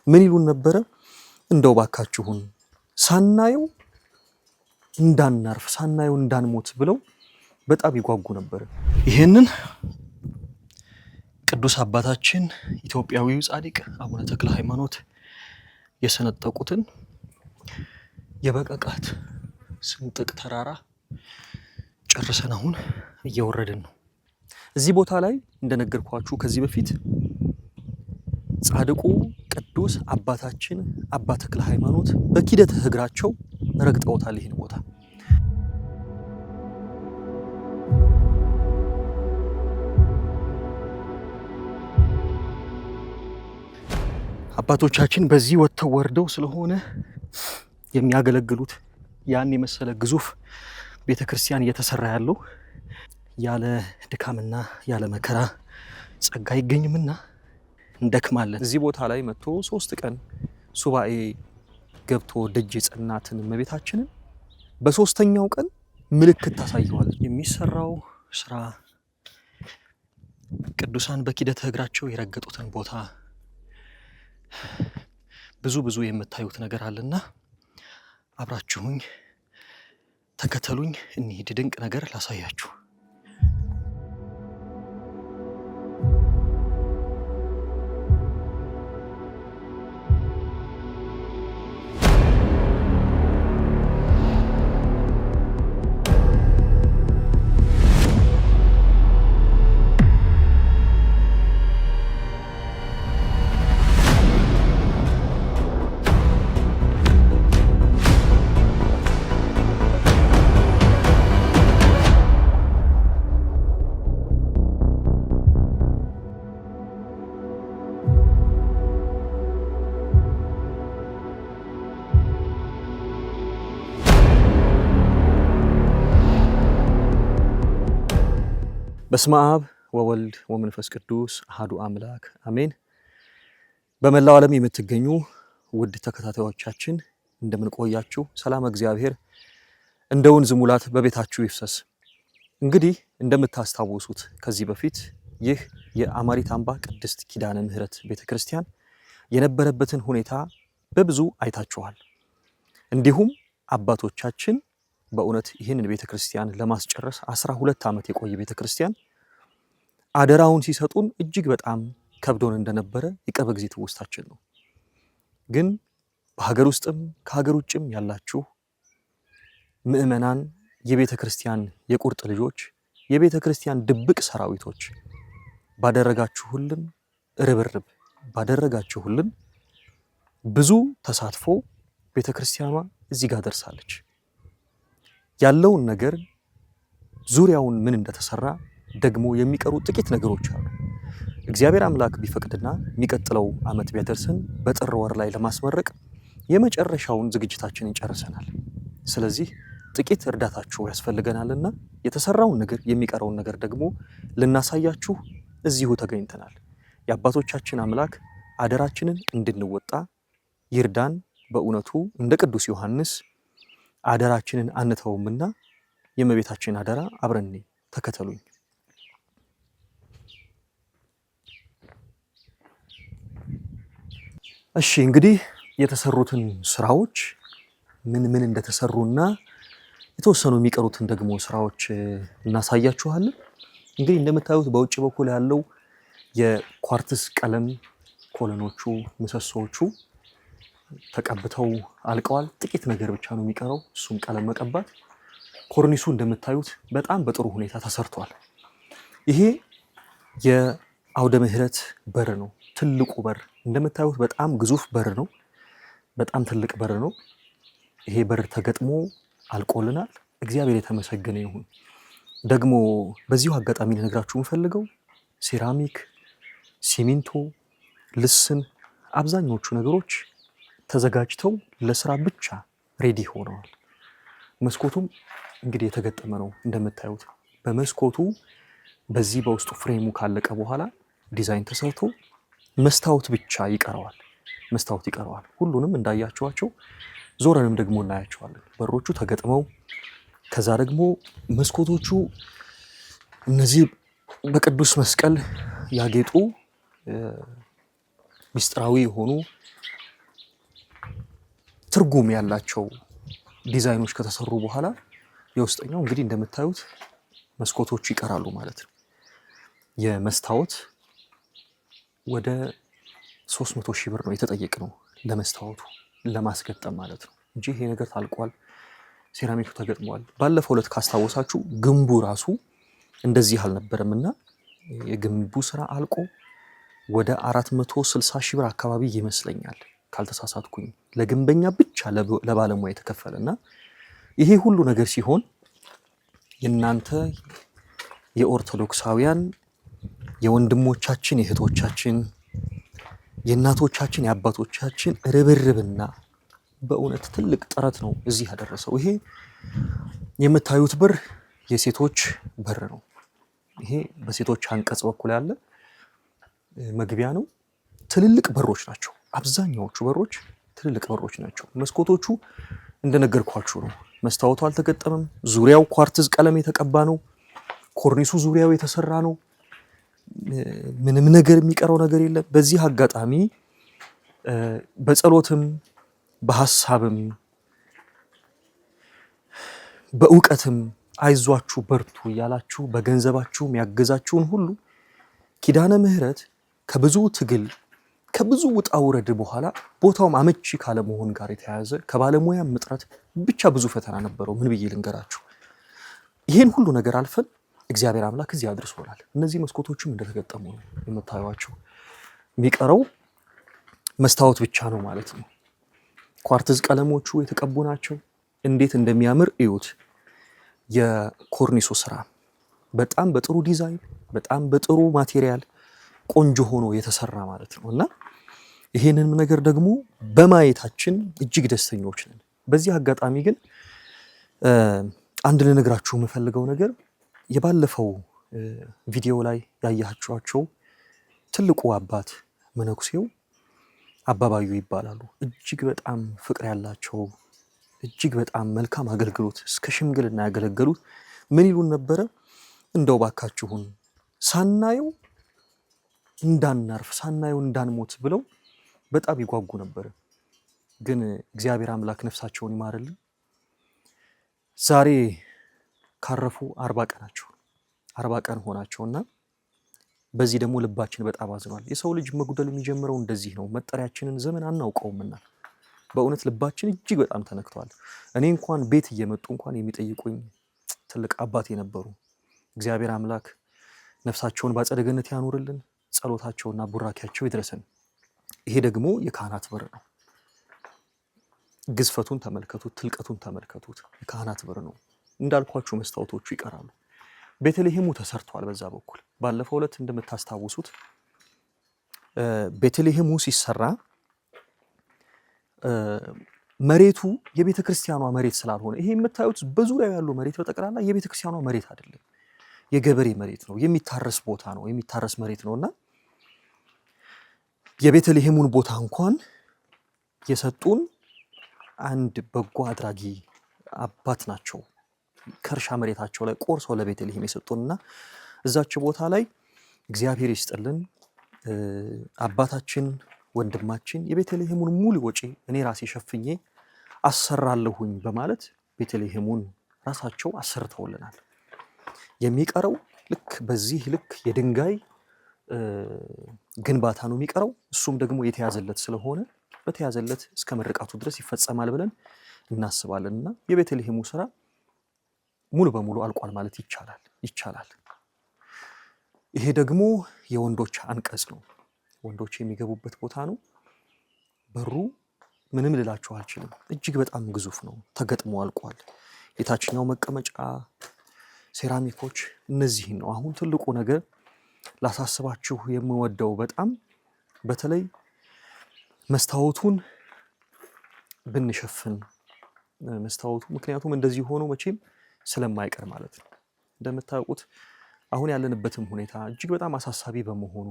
ምን ይሉን ነበረ? እንደው ባካችሁን ሳናየው እንዳናርፍ ሳናየው እንዳንሞት ብለው በጣም ይጓጉ ነበር። ይሄንን ቅዱስ አባታችን ኢትዮጵያዊው ጻድቅ አቡነ ተክለ ሃይማኖት የሰነጠቁትን የበቀቃት ስንጥቅ ተራራ ጨርሰን አሁን እየወረድን ነው። እዚህ ቦታ ላይ እንደነገርኳችሁ ከዚህ በፊት ጻድቁ ቅዱስ አባታችን አባ ተክለ ሃይማኖት በኪደተ እግራቸው ረግጠውታል ይህን ቦታ። አባቶቻችን በዚህ ወጥተው ወርደው ስለሆነ የሚያገለግሉት ያን የመሰለ ግዙፍ ቤተክርስቲያን እየተሰራ ያለው ያለ ድካምና ያለ መከራ ጸጋ አይገኝምና እንደክማለን። እዚህ ቦታ ላይ መጥቶ 3 ቀን ሱባኤ ገብቶ ደጅ የጸናትን እመቤታችንን በ3ኛው ቀን ምልክት ታሳየዋለች። የሚሰራው ስራ ቅዱሳን በኪደተ እግራቸው የረገጡትን ቦታ ብዙ የምታዩት ነገር አለና አብራችሁኝ ተከተሉኝ፣ እንሂድ። ድንቅ ነገር ላሳያችሁ። በስመ አብ ወወልድ ወመንፈስ ቅዱስ አሐዱ አምላክ አሜን። በመላው ዓለም የምትገኙ ውድ ተከታታዮቻችን እንደምን ቆያችሁ? ሰላም እግዚአብሔር እንደ ወንዝ ሙላት በቤታችሁ ይፍሰስ። እንግዲህ እንደምታስታውሱት ከዚህ በፊት ይህ የአማሪት አምባ ቅድስት ኪዳነ ምሕረት ቤተክርስቲያን የነበረበትን ሁኔታ በብዙ አይታችኋል። እንዲሁም አባቶቻችን በእውነት ይህንን ቤተክርስቲያን ለማስጨረስ 12 ዓመት የቆየ ቤተክርስቲያን አደራውን ሲሰጡን እጅግ በጣም ከብዶን እንደነበረ የቅርብ ጊዜ ትውስታችን ነው። ግን በሀገር ውስጥም ከሀገር ውጭም ያላችሁ ምእመናን፣ የቤተክርስቲያን የቁርጥ ልጆች፣ የቤተክርስቲያን ድብቅ ሰራዊቶች ባደረጋችሁልን ርብርብ ባደረጋችሁልን ብዙ ተሳትፎ ቤተክርስቲያኗ እዚህ ጋር ደርሳለች። ያለውን ነገር ዙሪያውን ምን እንደተሰራ ደግሞ የሚቀሩ ጥቂት ነገሮች አሉ። እግዚአብሔር አምላክ ቢፈቅድና የሚቀጥለው ዓመት ቢያደርሰን በጥር ወር ላይ ለማስመረቅ የመጨረሻውን ዝግጅታችንን ጨርሰናል። ስለዚህ ጥቂት እርዳታችሁ ያስፈልገናልና የተሰራውን ነገር የሚቀረውን ነገር ደግሞ ልናሳያችሁ እዚሁ ተገኝተናል። የአባቶቻችን አምላክ አደራችንን እንድንወጣ ይርዳን። በእውነቱ እንደ ቅዱስ ዮሐንስ አደራችንን አንተውምና የእመቤታችን አደራ አብረን ተከተሉኝ። እሺ እንግዲህ የተሰሩትን ስራዎች ምን እንደተሰሩና የተወሰኑ የሚቀሩትን ደግሞ ስራዎች እናሳያችኋለን። እንግዲህ እንደምታዩት በውጭ በኩል ያለው የኳርትስ ቀለም ኮለኖቹ፣ ምሰሶዎቹ ተቀብተው አልቀዋል። ጥቂት ነገር ብቻ ነው የሚቀረው፣ እሱም ቀለም መቀባት። ኮርኒሱ እንደምታዩት በጣም በጥሩ ሁኔታ ተሰርቷል። ይሄ የአውደ ምሕረት በር ነው። ትልቁ በር እንደምታዩት በጣም ግዙፍ በር ነው። በጣም ትልቅ በር ነው። ይሄ በር ተገጥሞ አልቆልናል። እግዚአብሔር የተመሰገነ ይሁን። ደግሞ በዚሁ አጋጣሚ ልነግራችሁ የምፈልገው ሴራሚክ፣ ሲሚንቶ፣ ልስን አብዛኞቹ ነገሮች ተዘጋጅተው ለስራ ብቻ ሬዲ ሆነዋል። መስኮቱም እንግዲህ የተገጠመ ነው እንደምታዩት። በመስኮቱ በዚህ በውስጡ ፍሬሙ ካለቀ በኋላ ዲዛይን ተሰርቶ መስታወት ብቻ ይቀረዋል። መስታወት ይቀረዋል። ሁሉንም እንዳያችኋቸው ዞረንም ደግሞ እናያቸዋለን። በሮቹ ተገጥመው ከዛ ደግሞ መስኮቶቹ እነዚህ በቅዱስ መስቀል ያጌጡ ምስጢራዊ የሆኑ ትርጉም ያላቸው ዲዛይኖች ከተሰሩ በኋላ የውስጠኛው እንግዲህ እንደምታዩት መስኮቶቹ ይቀራሉ ማለት ነው። የመስታወት ወደ 300,000 ብር ነው የተጠየቅነው ለመስታወቱ ለማስገጠም ማለት ነው እንጂ ይሄ ነገር ታልቋል። ሴራሚኩ ተገጥሟል። ባለፈው ዕለት ካስታወሳችሁ ግንቡ ራሱ እንደዚህ አልነበረምና የግንቡ ስራ አልቆ ወደ 460,000 ብር አካባቢ ይመስለኛል ካልተሳሳትኩኝ ለግንበኛ ብቻ ለባለሙያ የተከፈለና ይሄ ሁሉ ነገር ሲሆን የናንተ የኦርቶዶክሳውያን የወንድሞቻችን የእህቶቻችን የእናቶቻችን የአባቶቻችን ርብርብና በእውነት ትልቅ ጥረት ነው እዚህ ያደረሰው። ይሄ የምታዩት በር የሴቶች በር ነው። ይሄ በሴቶች አንቀጽ በኩል ያለ መግቢያ ነው። ትልልቅ በሮች ናቸው። አብዛኛዎቹ በሮች ትልልቅ በሮች ናቸው። መስኮቶቹ እንደነገርኳችሁ ነው። መስታወቱ አልተገጠመም። ዙሪያው ኳርትዝ ቀለም የተቀባ ነው። ኮርኒሱ ዙሪያው የተሰራ ነው። ምንም ነገር የሚቀረው ነገር የለም። በዚህ አጋጣሚ በጸሎትም በሐሳብም በእውቀትም አይዟችሁ በርቱ እያላችሁ በገንዘባችሁም ያገዛችሁን ሁሉ ኪዳነ ምሕረት ከብዙ ትግል ከብዙ ውጣ ውረድ በኋላ ቦታውም አመቺ ካለመሆን ጋር የተያያዘ ከባለሙያም እጥረት ብቻ ብዙ ፈተና ነበረው። ምን ብዬ ልንገራችሁ። ይሄን ሁሉ ነገር አልፈን እግዚአብሔር አምላክ እዚህ አድርሶናል። እነዚህ መስኮቶችም እንደተገጠሙ ነው የምታዩዋቸው። የሚቀረው መስታወት ብቻ ነው ማለት ነው። ኳርትዝ ቀለሞቹ የተቀቡ ናቸው። እንዴት እንደሚያምር እዩት። የኮርኒሱ ስራ በጣም በጥሩ ዲዛይን በጣም በጥሩ ማቴሪያል ቆንጆ ሆኖ የተሰራ ማለት ነው እና ይሄንን ነገር ደግሞ በማየታችን እጅግ ደስተኞች ነን። በዚህ አጋጣሚ ግን አንድ ልነግራችሁ የምፈልገው ነገር የባለፈው ቪዲዮ ላይ ያያችኋቸው ትልቁ አባት መነኩሴው አባባዩ ይባላሉ። እጅግ በጣም ፍቅር ያላቸው እጅግ በጣም መልካም አገልግሎት እስከ ሽምግልና ያገለገሉት ምን ይሉን ነበረ? እንደው ባካችሁን ሳናየው እንዳናርፍ ሳናየው እንዳንሞት ብለው በጣም ይጓጉ ነበር። ግን እግዚአብሔር አምላክ ነፍሳቸውን ይማርልን። ዛሬ ካረፉ 40 ቀናቸው 40 ቀን ሆናቸውና በዚህ ደግሞ ልባችን በጣም አዝኗል። የሰው ልጅ መጉደል የሚጀምረው እንደዚህ ነው። መጠሪያችንን ዘመን አናውቀውምና በእውነት ልባችን እጅግ በጣም ተነክቷል። እኔ እንኳን ቤት እየመጡ እንኳን የሚጠይቁኝ ትልቅ አባት የነበሩ እግዚአብሔር አምላክ ነፍሳቸውን በአጸደ ገነት ያኑርልን። ጸሎታቸውና ቡራኪያቸው ይድረሰን። ይሄ ደግሞ የካህናት በር ነው። ግዝፈቱን ተመልከቱት፣ ትልቀቱን ተመልከቱት። የካህናት በር ነው። እንዳልኳችሁ መስታወቶቹ ይቀራሉ። ቤተልሔሙ ተሰርቷል በዛ በኩል። ባለፈው ዕለት እንደምታስታውሱት ቤተልሔሙ ሲሰራ መሬቱ የቤተ ክርስቲያኗ መሬት ስላልሆነ ይሄ የምታዩት በዙሪያው ያለው መሬት በጠቅላላ የቤተ ክርስቲያኗ መሬት አይደለም፣ የገበሬ መሬት ነው። የሚታረስ ቦታ ነው፣ የሚታረስ መሬት ነውና የቤተልሔሙን ቦታ እንኳን የሰጡን አንድ በጎ አድራጊ አባት ናቸው። ከእርሻ መሬታቸው ላይ ቆርሰው ለቤተልሔም የሰጡንና እዛች ቦታ ላይ እግዚአብሔር ይስጥልን አባታችን ወንድማችን የቤተልሔሙን ሙሉ ወጪ እኔ ራሴ ሸፍኜ አሰራለሁኝ በማለት ቤተልሔሙን ራሳቸው አሰርተውልናል። የሚቀረው ልክ በዚህ ልክ የድንጋይ ግንባታ ነው የሚቀረው። እሱም ደግሞ የተያዘለት ስለሆነ በተያዘለት እስከ ምርቃቱ ድረስ ይፈጸማል ብለን እናስባለንና የቤተልሔሙ ስራ ሙሉ በሙሉ አልቋል ማለት ይቻላል። ይሄ ደግሞ የወንዶች አንቀጽ ነው። ወንዶች የሚገቡበት ቦታ ነው። በሩ ምንም ልላችሁ አልችልም። እጅግ በጣም ግዙፍ ነው። ተገጥሞ አልቋል። የታችኛው መቀመጫ ሴራሚኮች እነዚህን ነው። አሁን ትልቁ ነገር ላሳስባችሁ የምወደው በጣም በተለይ መስታወቱን ብንሸፍን መስታወቱ ምክንያቱም እንደዚህ ሆኖ መቼም ስለማይቀር ማለት ነው። እንደምታውቁት አሁን ያለንበትም ሁኔታ እጅግ በጣም አሳሳቢ በመሆኑ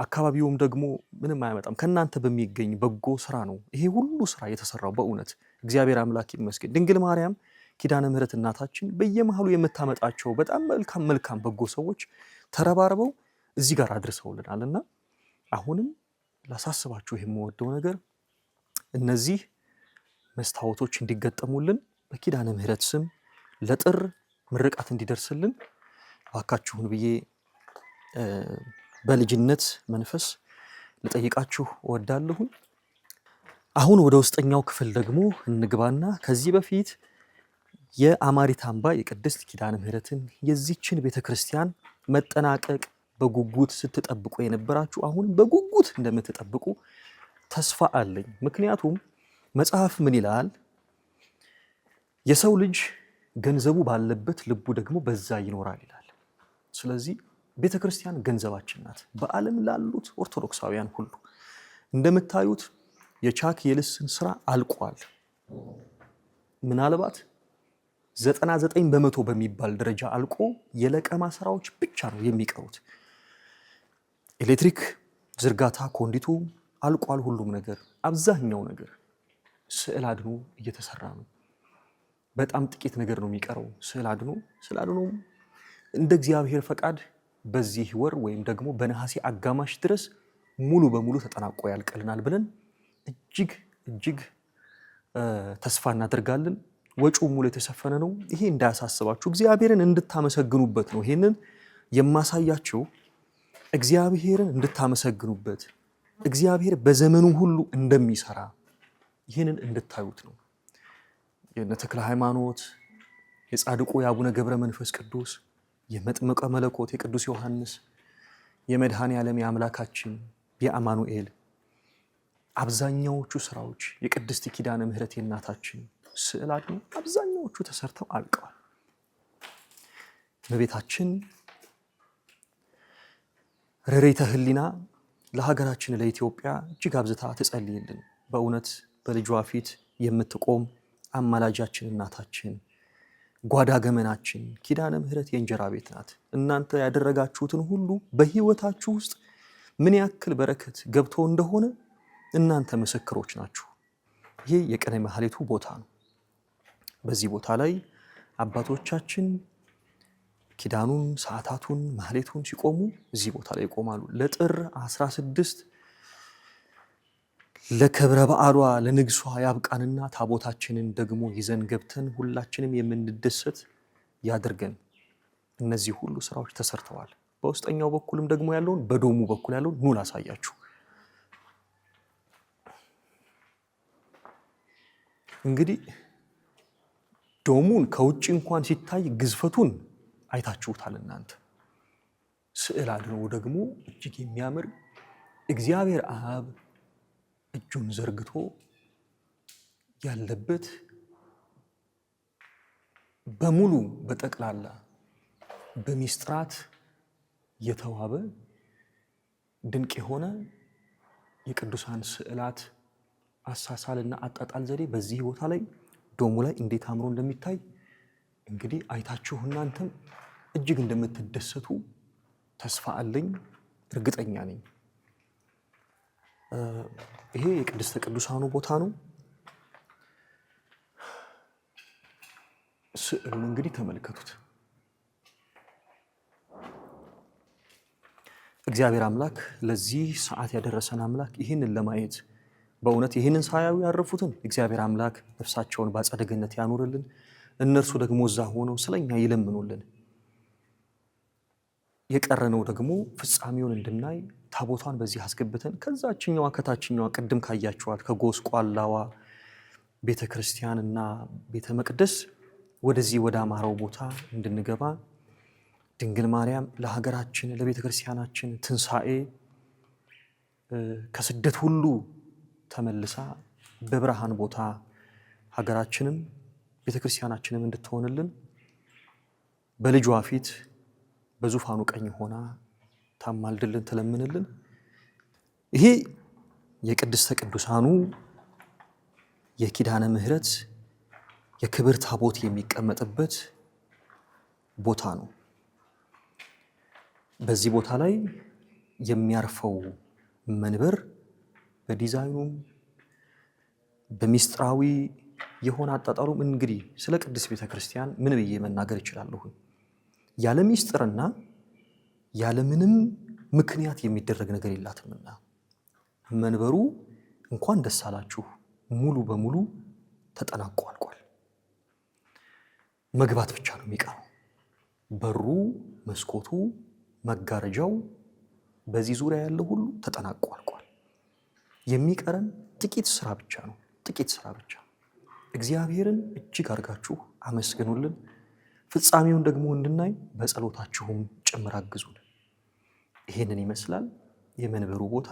አካባቢውም ደግሞ ምንም አያመጣም። ከእናንተ በሚገኝ በጎ ስራ ነው ይሄ ሁሉ ስራ የተሰራው። በእውነት እግዚአብሔር አምላክ ይመስገን። ድንግል ማርያም ኪዳነ ምሕረት እናታችን በየመሃሉ የምታመጣቸው በጣም መልካም በጎ ሰዎች ተረባርበው እዚህ ጋር አድርሰውልናልና አሁንም ላሳስባችሁ የምወደው ነገር እነዚህ መስታወቶች እንዲገጠሙልን በኪዳነ ምሕረት ስም ለጥር ምርቃት እንዲደርስልን ባካችሁን ብዬ በልጅነት መንፈስ ልጠይቃችሁ እወዳለሁ። አሁን ወደ ውስጠኛው ክፍል ደግሞ እንግባና ከዚህ በፊት የአማሪት አምባ የቅድስት ኪዳነ ምሕረትን የዚችን ቤተክርስቲያን መጠናቀቅ በጉጉት ስትጠብቁ የነበራችሁ አሁን በጉጉት እንደምትጠብቁ ተስፋ አለኝ። ምክንያቱም መጽሐፍ ምን ይላል? የሰው ልጅ ገንዘቡ ባለበት ልቡ ደግሞ በዛ ይኖራል ይላል። ስለዚህ ቤተክርስቲያን ገንዘባችን ናት። በዓለም ላሉት ኦርቶዶክሳውያን ሁሉ እንደምታዩት የቻክ የልስን ስራ አልቋል። ምናልባት 99% በሚባል ደረጃ አልቆ የለቀማ ስራዎች ብቻ ነው የሚቀሩት። ኤሌክትሪክ ዝርጋታ ኮንዲቱ አልቋል። ሁሉም ነገር አብዛኛው ነገር ስዕል አድኖ እየተሰራ ነው። በጣም ጥቂት ነገር ነው የሚቀረው። ስዕል አድኖ እንደ እግዚአብሔር ፈቃድ በዚህ ወር ወይም ደግሞ በነሐሴ አጋማሽ ድረስ ሙሉ በሙሉ ተጠናቆ ያልቅልናል ብለን እጅግ ተስፋ እናደርጋለን። ወጪው ሙሉ የተሸፈነ ነው። ይሄ እንዳያሳስባችሁ እግዚአብሔርን እንድታመሰግኑበት ነው። ይሄንን የማሳያችሁ እግዚአብሔርን እንድታመሰግኑበት እግዚአብሔር በዘመኑ ሁሉ እንደሚሰራ ይህንን እንድታዩት ነው። የነ ተክለ ሃይማኖት፣ የጻድቁ የአቡነ ገብረ መንፈስ ቅዱስ፣ የመጥምቀ መለኮት የቅዱስ ዮሐንስ፣ የመድኃኔ ዓለም የአምላካችን የአማኑኤል አብዛኛዎቹ ስራዎች የቅድስት ኪዳነ ምሕረት የእናታችን ስዕል አድኖ አብዛኛዎቹ ተሰርተው አልቀዋል። እመቤታችን ረሬተ ህሊና ለሀገራችን ለኢትዮጵያ እጅግ አብዝታ ትጸልይልን። በእውነት በልጇ ፊት የምትቆም አማላጃችን እናታችን ጓዳ ገመናችን ኪዳነ ምሕረት የእንጀራ ቤት ናት። እናንተ ያደረጋችሁትን ሁሉ በህይወታችሁ ውስጥ ምን ያክል በረከት ገብቶ እንደሆነ እናንተ ምስክሮች ናችሁ። ይሄ የቅኔ ማህሌቱ ቦታ ነው። በዚህ ቦታ ላይ አባቶቻችን ኪዳኑን፣ ሰዓታቱን፣ ማህሌቱን ሲቆሙ እዚህ ቦታ ላይ ይቆማሉ። ለጥር 16 ለክብረ በዓሏ ለንግሷ ያብቃንና ታቦታችንን ደግሞ ይዘን ገብተን ሁላችንም የምንደሰት ያድርገን። እነዚህ ሁሉ ስራዎች ተሰርተዋል። በውስጠኛው በኩልም ደግሞ ያለውን በዶሙ በኩል ያለውን ኑ ላሳያችሁ። እንግዲህ ዶሙን ከውጭ እንኳን ሲታይ ግዝፈቱን አይታችሁታል እናንተ። ስዕል አድኖ ደግሞ እጅግ የሚያምር እግዚአብሔር አብ እጁን ዘርግቶ ያለበት በሙሉ በጠቅላላ በሚስጥራት የተዋበ ድንቅ የሆነ የቅዱሳን ስዕላት አሳሳልና አጣጣል ዘዴ በዚህ ቦታ ላይ ዶሙ ላይ እንዴት አምሮ እንደሚታይ እንግዲህ አይታችሁ እናንተም እጅግ እንደምትደሰቱ ተስፋ አለኝ፣ እርግጠኛ ነኝ። ይሄ የቅድስተ ቅዱሳኑ ቦታ ነው። ስዕሉን እንግዲህ ተመልከቱት። እግዚአብሔር አምላክ ለዚህ ሰዓት ያደረሰን አምላክ ይህንን ለማየት በእውነት ይህንን ሳያዩ ያረፉትን እግዚአብሔር አምላክ ነፍሳቸውን በአጸደ ገነት ያኑርልን። እነርሱ ደግሞ እዛ ሆነው ስለኛ ይለምኑልን። የቀረነው ደግሞ ፍጻሜውን እንድናይ ታቦቷን በዚህ አስገብተን ከዛችኛዋ ከታችኛዋ ቅድም ካያችኋት ከጎስቋላዋ ቤተ ክርስቲያንና ቤተ መቅደስ ወደዚህ ወደ አማራው ቦታ እንድንገባ ድንግል ማርያም ለሀገራችን ለቤተ ክርስቲያናችን ትንሣኤ ከስደት ሁሉ ተመልሳ በብርሃን ቦታ ሀገራችንም ቤተ ክርስቲያናችንም እንድትሆንልን በልጇ ፊት በዙፋኑ ቀኝ ሆና ታማልድልን ትለምንልን። ይሄ የቅድስተ ቅዱሳኑ የኪዳነ ምሕረት የክብር ታቦት የሚቀመጥበት ቦታ ነው። በዚህ ቦታ ላይ የሚያርፈው መንበር በዲዛይኑም በሚስጥራዊ የሆነ አጣጣሉም እንግዲህ ስለ ቅድስት ቤተ ክርስቲያን ምን ብዬ መናገር እችላለሁ? ያለ ሚስጥርና ያለ ምንም ምክንያት የሚደረግ ነገር የላትምና መንበሩ እንኳን ደስ አላችሁ ሙሉ በሙሉ ተጠናቆ አልቋል። መግባት ብቻ ነው የሚቀረው። በሩ፣ መስኮቱ፣ መጋረጃው፣ በዚህ ዙሪያ ያለው ሁሉ ተጠናቆ አልቋል። የሚቀረን ጥቂት ስራ ብቻ ነው። ጥቂት ስራ ብቻ። እግዚአብሔርን እጅግ አድርጋችሁ አመስግኑልን። ፍጻሜውን ደግሞ እንድናይ በጸሎታችሁም ጭምር አግዙን። ይሄንን ይመስላል የመንበሩ ቦታ።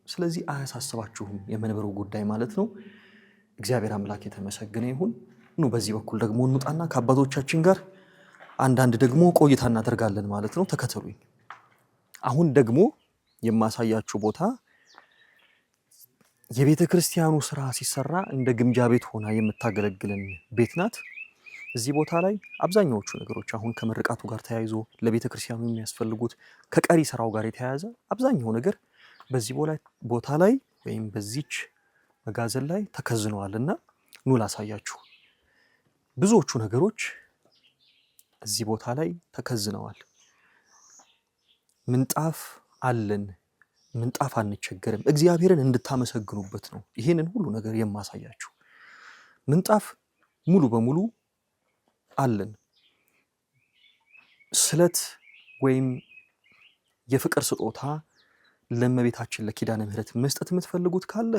ስለዚህ አያሳስባችሁም የመንበሩ ጉዳይ ማለት ነው። እግዚአብሔር አምላክ የተመሰገነ ይሁን። ኑ በዚህ በኩል ደግሞ እንውጣና ከአባቶቻችን ጋር አንዳንድ ደግሞ ቆይታ እናደርጋለን ማለት ነው። ተከተሉኝ። አሁን ደግሞ የማሳያችሁ ቦታ የቤተ ክርስቲያኑ ስራ ሲሰራ እንደ ግምጃ ቤት ሆና የምታገለግለን ቤት ናት። እዚህ ቦታ ላይ አብዛኛዎቹ ነገሮች አሁን ከምርቃቱ ጋር ተያይዞ ለቤተ ክርስቲያኑ የሚያስፈልጉት ከቀሪ ስራው ጋር የተያያዘ አብዛኛው ነገር በዚህ ቦታ ላይ ወይም በዚች መጋዘን ላይ ተከዝነዋልና ኑ ላሳያችሁ። ብዙዎቹ ነገሮች እዚህ ቦታ ላይ ተከዝነዋል። ምንጣፍ አለን። ምንጣፍ አንቸገርም። እግዚአብሔርን እንድታመሰግኑበት ነው ይሄንን ሁሉ ነገር የማሳያችሁ። ምንጣፍ ሙሉ በሙሉ አለን። ስለት ወይም የፍቅር ስጦታ ለእመቤታችን ለኪዳነ ምሕረት መስጠት የምትፈልጉት ካለ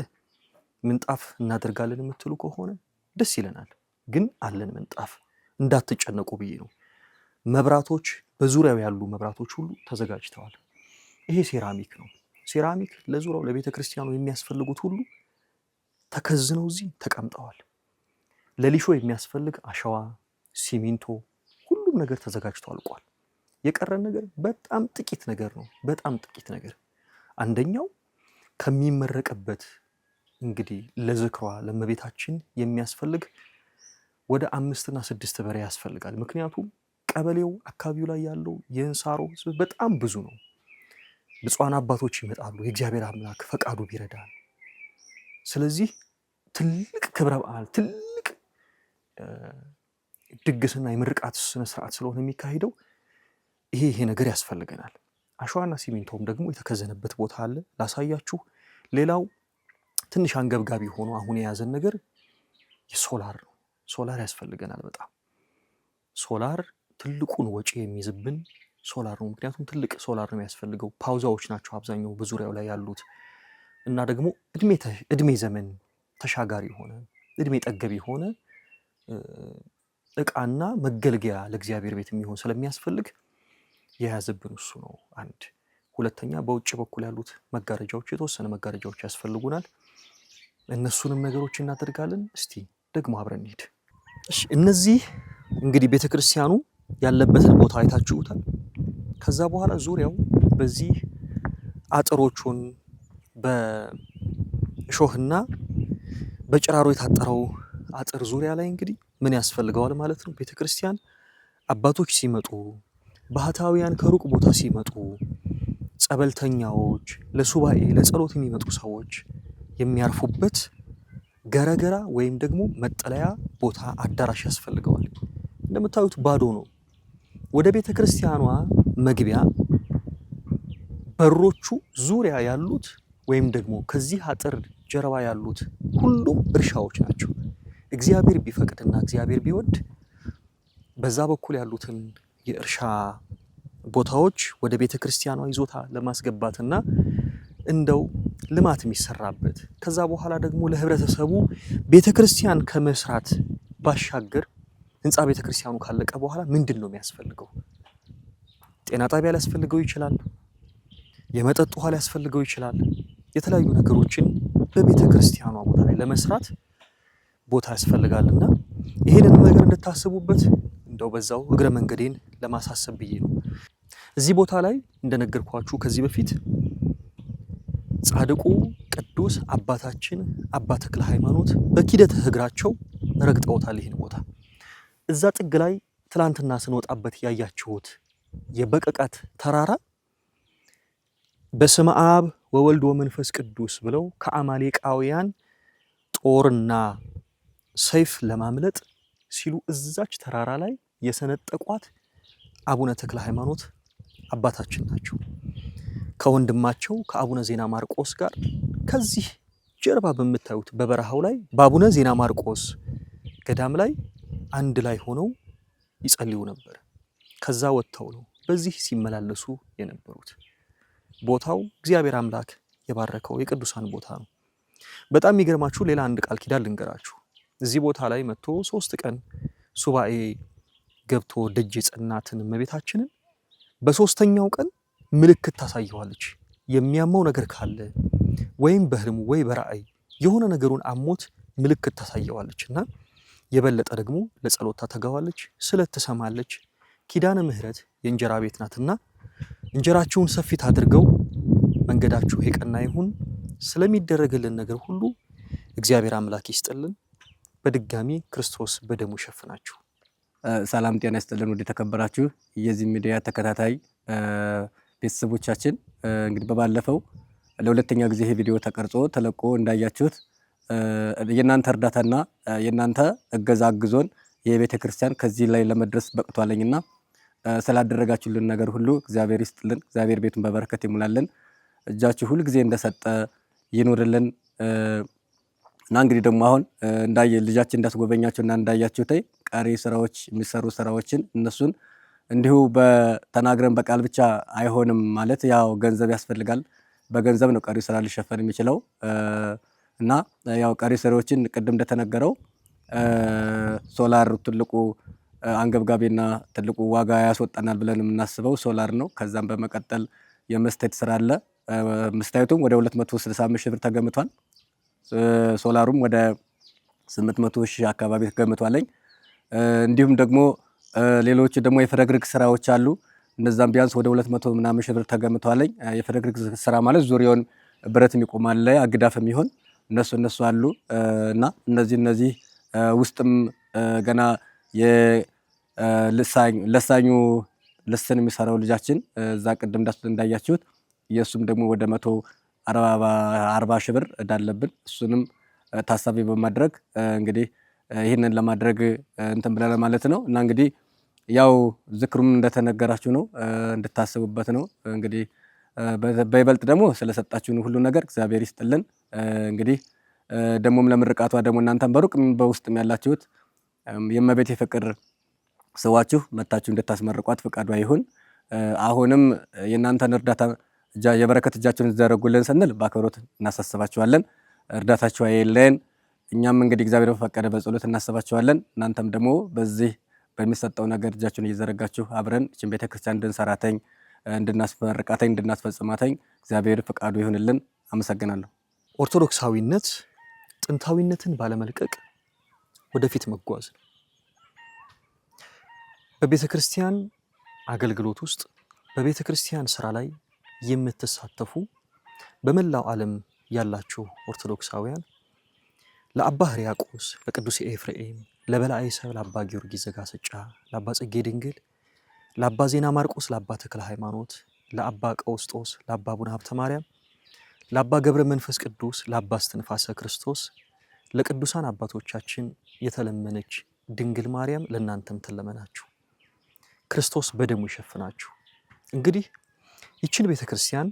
ምንጣፍ እናደርጋለን የምትሉ ከሆነ ደስ ይለናል። ግን አለን ምንጣፍ፣ እንዳትጨነቁ ብዬ ነው። መብራቶች፣ በዙሪያው ያሉ መብራቶች ሁሉ ተዘጋጅተዋል። ይሄ ሴራሚክ ነው። ሴራሚክ ለዙሪያው ለቤተ ክርስቲያኑ የሚያስፈልጉት ሁሉ ተከዝነው እዚህ ተቀምጠዋል። ለሊሾ የሚያስፈልግ አሸዋ፣ ሲሚንቶ፣ ሁሉም ነገር ተዘጋጅቶ አልቋል። የቀረን ነገር በጣም ጥቂት ነገር ነው። በጣም ጥቂት ነገር። አንደኛው ከሚመረቅበት እንግዲህ ለዝክሯ ለእመቤታችን የሚያስፈልግ ወደ 5 እና 6 በሬ ያስፈልጋል። ምክንያቱም ቀበሌው አካባቢው ላይ ያለው የእንሳሮ ሕዝብ በጣም ብዙ ነው። ብፁዓን አባቶች ይመጣሉ፣ የእግዚአብሔር አምላክ ፈቃዱ ቢረዳል። ስለዚህ ትልቅ ክብረ በዓል፣ ትልቅ ድግስና የምርቃት ስነ ስርዓት ስለሆነ የሚካሄደው ይሄ ነገር ያስፈልገናል። አሸዋና ሲሚንቶም ደግሞ የተከዘነበት ቦታ አለ፣ ላሳያችሁ። ሌላው ትንሽ አንገብጋቢ ሆኖ አሁን የያዘን ነገር የሶላር ነው። ሶላር ያስፈልገናል በጣም። ሶላር ትልቁን ወጪ የሚይዝብን ሶላር ነው። ምክንያቱም ትልቅ ሶላር ነው የሚያስፈልገው። ፓውዛዎች ናቸው አብዛኛው በዙሪያው ላይ ያሉት እና ደግሞ እድሜ ዘመን ተሻጋሪ ሆነ እድሜ ጠገብ የሆነ እቃና መገልገያ ለእግዚአብሔር ቤት የሚሆን ስለሚያስፈልግ የያዘብን እሱ ነው። አንድ ሁለተኛ፣ በውጭ በኩል ያሉት መጋረጃዎች፣ የተወሰነ መጋረጃዎች ያስፈልጉናል። እነሱንም ነገሮች እናደርጋለን። እስቲ ደግሞ አብረን እንሂድ። እሺ፣ እነዚህ እንግዲህ ቤተክርስቲያኑ ያለበትን ቦታ አይታችሁታል። ከዛ በኋላ ዙሪያው በዚህ አጥሮቹን በእሾህና በጭራሮ የታጠረው አጥር ዙሪያ ላይ እንግዲህ ምን ያስፈልገዋል ማለት ነው? ቤተክርስቲያን አባቶች ሲመጡ፣ ባህታውያን ከሩቅ ቦታ ሲመጡ፣ ጸበልተኛዎች፣ ለሱባኤ ለጸሎት የሚመጡ ሰዎች የሚያርፉበት ገረገራ ወይም ደግሞ መጠለያ ቦታ አዳራሽ ያስፈልገዋል። እንደምታዩት ባዶ ነው። ወደ ቤተ ክርስቲያኗ መግቢያ በሮቹ ዙሪያ ያሉት ወይም ደግሞ ከዚህ አጥር ጀርባ ያሉት ሁሉም እርሻዎች ናቸው። እግዚአብሔር ቢፈቅድና እግዚአብሔር ቢወድ በዛ በኩል ያሉትን የእርሻ ቦታዎች ወደ ቤተ ክርስቲያኗ ይዞታ ለማስገባትና እንደው ልማት የሚሰራበት ከዛ በኋላ ደግሞ ለህብረተሰቡ ቤተ ክርስቲያን ከመስራት ባሻገር ህንፃ ቤተ ክርስቲያኑ ካለቀ በኋላ ምንድን ነው የሚያስፈልገው? ጤና ጣቢያ ሊያስፈልገው ይችላል። የመጠጥ ውሃ ሊያስፈልገው ይችላል። የተለያዩ ነገሮችን በቤተ ክርስቲያኗ ቦታ ላይ ለመስራት ቦታ ያስፈልጋልና ይሄንን ነገር እንድታስቡበት እንደው በዛው እግረ መንገዴን ለማሳሰብ ብዬ ነው። እዚህ ቦታ ላይ እንደነገርኳችሁ ከዚህ በፊት ጻድቁ ቅዱስ አባታችን አባ ተክለ ሃይማኖት በኪደተ እግራቸው ረግጠውታል ይህን ቦታ። እዛ ጥግ ላይ ትላንትና ስንወጣበት ያያችሁት የበቀቀት ተራራ በስመ አብ ወወልድ ወመንፈስ ቅዱስ ብለው ከአማሌቃውያን ጦርና ሰይፍ ለማምለጥ ሲሉ እዛች ተራራ ላይ የሰነጠቋት አቡነ ተክለ ሃይማኖት አባታችን ናቸው። ከወንድማቸው ከአቡነ ዜና ማርቆስ ጋር ከዚህ ጀርባ በምታዩት በበረሃው ላይ በአቡነ ዜና ማርቆስ ገዳም ላይ አንድ ላይ ሆነው ይጸልዩ ነበር። ከዛ ወጥተው ነው በዚህ ሲመላለሱ የነበሩት። ቦታው እግዚአብሔር አምላክ የባረከው የቅዱሳን ቦታ ነው። በጣም የሚገርማችሁ ሌላ አንድ ቃል ኪዳን ልንገራችሁ። እዚህ ቦታ ላይ መጥቶ 3 ቀን ሱባኤ ገብቶ ደጅ የጸናትን እመቤታችንን በ3ኛው ቀን ምልክት ታሳየዋለች። የሚያመው ነገር ካለ ወይም በህልሙ ወይ በራእይ የሆነ ነገሩን አሞት ምልክት ታሳየዋለች እና የበለጠ ደግሞ ለጸሎት ታተጋዋለች፣ ስለት ትሰማለች። ኪዳነ ምሕረት የእንጀራ ቤት ናትና እንጀራችሁን ሰፊት አድርገው መንገዳችሁ የቀና ይሁን። ስለሚደረግልን ነገር ሁሉ እግዚአብሔር አምላክ ይስጥልን። በድጋሚ ክርስቶስ በደሙ ሸፍናችሁ። ሰላም ጤና ይስጥልን። ወደ ተከበራችሁ የዚህ ሚዲያ ተከታታይ ቤተሰቦቻችን እንግዲህ በባለፈው ለሁለተኛ ጊዜ ይሄ ቪዲዮ ተቀርጾ ተለቆ እንዳያችሁት የናንተ እርዳታና የናንተ እገዛ አግዞን የቤተ ክርስቲያን ከዚህ ላይ ለመድረስ በቅቷለኝና ስላደረጋችሁልን ነገር ሁሉ እግዚአብሔር ይስጥልን። እግዚአብሔር ቤቱን በበረከት ይሙላልን። እጃችሁ ሁሉ ጊዜ እንደሰጠ ይኑርልን። እና እንግዲህ ደግሞ አሁን ልጃችን እንዳስጎበኛችሁና እንዳያችሁት ቀሪ ስራዎች የሚሰሩ ስራዎችን እነሱን እንዲሁ በተናግረን በቃል ብቻ አይሆንም ማለት ያው ገንዘብ ያስፈልጋል። በገንዘብ ነው ቀሪ ስራ ሊሸፈን የሚችለው እና ያው ቀሪ ስራዎችን ቅድም እንደተነገረው ሶላር ትልቁ አንገብጋቢና ትልቁ ዋጋ ያስወጣናል ብለን የምናስበው ሶላር ነው። ከዛም በመቀጠል የመስታየት ስራ አለ። መስታየቱም ወደ 265 ሺህ ብር ተገምቷል። ሶላሩም ወደ 800 ሺህ አካባቢ ተገምቷለኝ። እንዲሁም ደግሞ ሌሎች ደግሞ የፍረግርግ ስራዎች አሉ። እነዛም ቢያንስ ወደ 200 ምናምን ሺህ ብር ተገምቷለኝ። የፍረግርግ ስራ ማለት ዙሪያውን ብረት የሚቆማል ላይ አግዳፍ የሚሆን እነሱ አሉ እና እነዚህ ውስጥም ገና ለሳኙ ልስን የሚሰራው ልጃችን እዛ ቅድም እንዳያችሁት የሱም ደግሞ ወደ 140 ሺህ ብር እንዳለብን እሱንም ታሳቢ በማድረግ እንግዲህ ይህንን ለማድረግ እንትን ብለን ማለት ነው። እና እንግዲህ ያው ዝክሩም እንደተነገራችሁ ነው፣ እንድታስቡበት ነው። እንግዲህ በይበልጥ ደግሞ ስለሰጣችሁን ሁሉ ነገር እግዚአብሔር ይስጥልን። እንግዲህ ደግሞም ለምርቃቷ ደግሞ እናንተም በሩቅ በውስጥም ያላችሁት የእመቤቴ ፍቅር ስዋችሁ መታችሁ እንድታስመርቋት ፍቃዷ ይሁን። አሁንም የእናንተን እርዳታ የበረከት እጃችሁን ዘረጉልን ስንል በአክብሮት እናሳስባችኋለን። እርዳታችሁ አይለየን። እኛም እንግዲህ እግዚአብሔር በፈቀደ በጸሎት እናስባችኋለን። እናንተም ደግሞ በዚህ በሚሰጠው ነገር እጃችሁን እየዘረጋችሁ አብረን እችን ቤተክርስቲያን እንድንሰራተኝ፣ እንድናስመርቃተኝ፣ እንድናስፈጽማተኝ እግዚአብሔር ፍቃዱ ይሁንልን። አመሰግናለሁ። ኦርቶዶክሳዊነት ጥንታዊነትን ባለመልቀቅ ወደፊት መጓዝ ነው። በቤተ ክርስቲያን አገልግሎት ውስጥ በቤተ ክርስቲያን ስራ ላይ የምትሳተፉ በመላው ዓለም ያላችሁ ኦርቶዶክሳውያን ለአባ ሕርያቆስ፣ ለቅዱስ ኤፍሬም፣ ለበላዔ ሰብ፣ ለአባ ጊዮርጊስ ዘጋስጫ፣ ለአባ ጽጌ ድንግል፣ ለአባ ዜና ማርቆስ፣ ለአባ ተክለ ሃይማኖት፣ ለአባ ቀውስጦስ፣ ለአባ አቡነ ሀብተ ማርያም፣ ለአባ ገብረ መንፈስ ቅዱስ፣ ለአባ እስትንፋሰ ክርስቶስ፣ ለቅዱሳን አባቶቻችን የተለመነች ድንግል ማርያም ለእናንተም ትለመናችሁ። ክርስቶስ በደሙ ይሸፍናችሁ። እንግዲህ ይችን ቤተ ክርስቲያን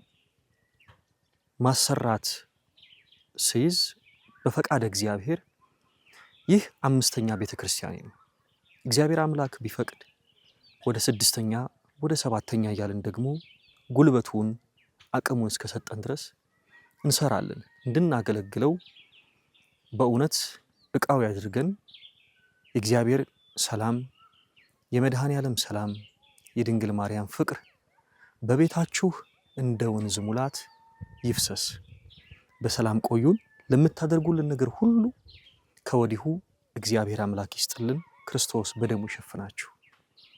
ማሰራት ሲይዝ በፈቃደ እግዚአብሔር ይህ 5ኛ ቤተ ክርስቲያን ነው። እግዚአብሔር አምላክ ቢፈቅድ ወደ 6ኛ ወደ 7ኛ እያልን ደግሞ ጉልበቱን አቅሙን እስከሰጠን ድረስ እንሰራለን። እንድናገለግለው በእውነት ዕቃው ያድርገን። የእግዚአብሔር ሰላም፣ የመድኃኔ ዓለም ሰላም፣ የድንግል ማርያም ፍቅር በቤታችሁ እንደ ወንዝ ሙላት ይፍሰስ። በሰላም ቆዩን። ለምታደርጉልን ነገር ሁሉ ከወዲሁ እግዚአብሔር አምላክ ይስጥልን። ክርስቶስ በደሙ ይሸፍናችሁ።